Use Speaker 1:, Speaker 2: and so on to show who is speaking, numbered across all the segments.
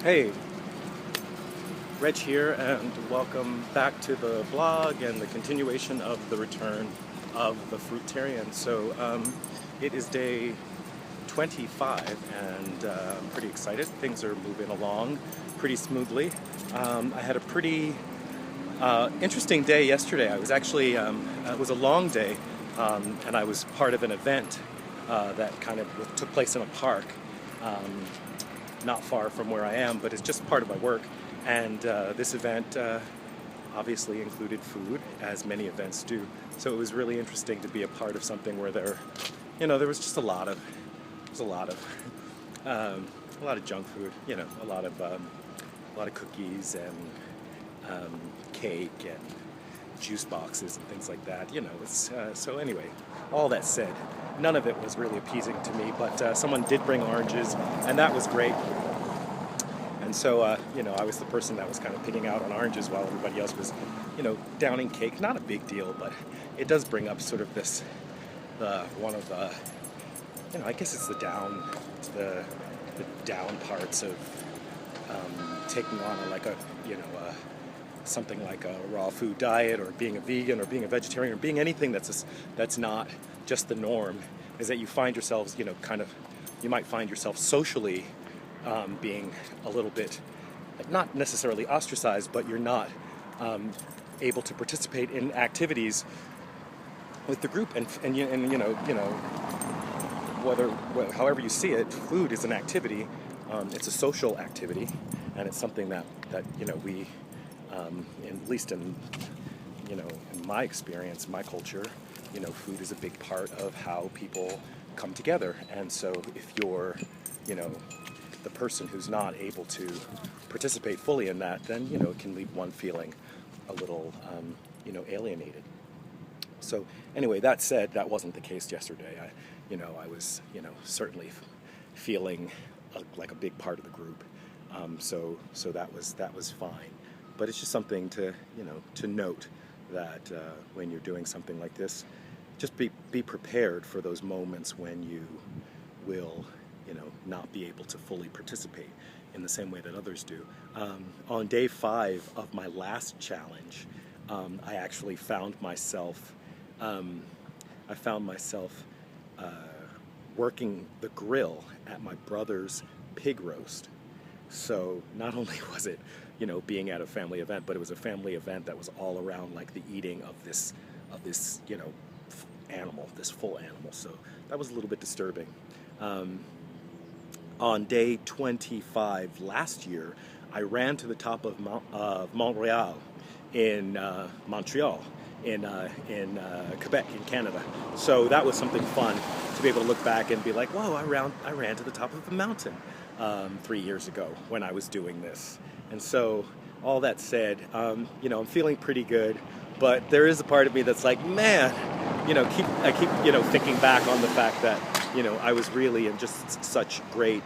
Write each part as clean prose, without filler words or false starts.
Speaker 1: Hey, Reg here, and welcome back to the blog and the continuation of the return of the Fruitarian. It is day 25, and I'm pretty excited. Things are moving along pretty smoothly. I had a pretty interesting day yesterday. I was actually, it was a long day, and I was part of an event that kind of took place in a park. Not far from where I am, but it's just part of my work. And this event obviously included food, as many events do. So it was really interesting to be a part of something where there was just a lot of junk food. A lot of cookies and cake and juice boxes and things like that. So anyway, all that said, none of it was really appeasing to me, but someone did bring oranges, and that was great. And so, I was the person that was kind of picking out on oranges while everybody else was, downing cake. Not a big deal, but it does bring up sort of this, one of the, I guess it's the down parts of taking on something like a raw food diet, or being a vegan, or being a vegetarian, or being anything that's not just the norm, is that you find yourselves, you might find yourself socially being a little bit, not necessarily ostracized, but you're not able to participate in activities with the group, however you see it, food is an activity. It's a social activity, and it's something that we, at least in my experience, my culture, food is a big part of how people come together. And so if you're, the person who's not able to participate fully in that, then, it can leave one feeling a little, alienated. So anyway, that said, that wasn't the case yesterday. I was, certainly feeling like a big part of the group. So that was fine. But it's just something to note that when you're doing something like this, just be prepared for those moments when you will, not be able to fully participate in the same way that others do. On day 5 of my last challenge, I actually found myself working the grill at my brother's pig roast. So not only was it, being at a family event, but it was a family event that was all around like the eating of this animal, this full animal. So that was a little bit disturbing. On day 25 last year, I ran to the top of Montreal in Montreal in Quebec in Canada. So that was something fun to be able to look back and be like, whoa, I ran to the top of the mountain 3 years ago when I was doing this. And so all that said, I'm feeling pretty good, but there is a part of me that's like, man, I keep thinking back on the fact that I was really in just such great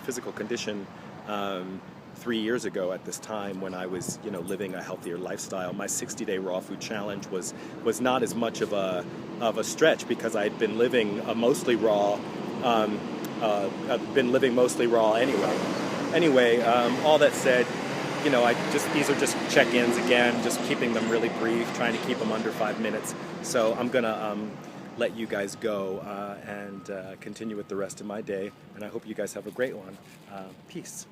Speaker 1: physical condition 3 years ago at this time when I was living a healthier lifestyle. My 60-day raw food challenge was not as much of a stretch, because I'd been living mostly raw. I've been living mostly raw anyway. Anyway, all that said, these are just check-ins again, just keeping them really brief, trying to keep them under 5 minutes. So I'm gonna let you guys go and continue with the rest of my day, and I hope you guys have a great one. Peace.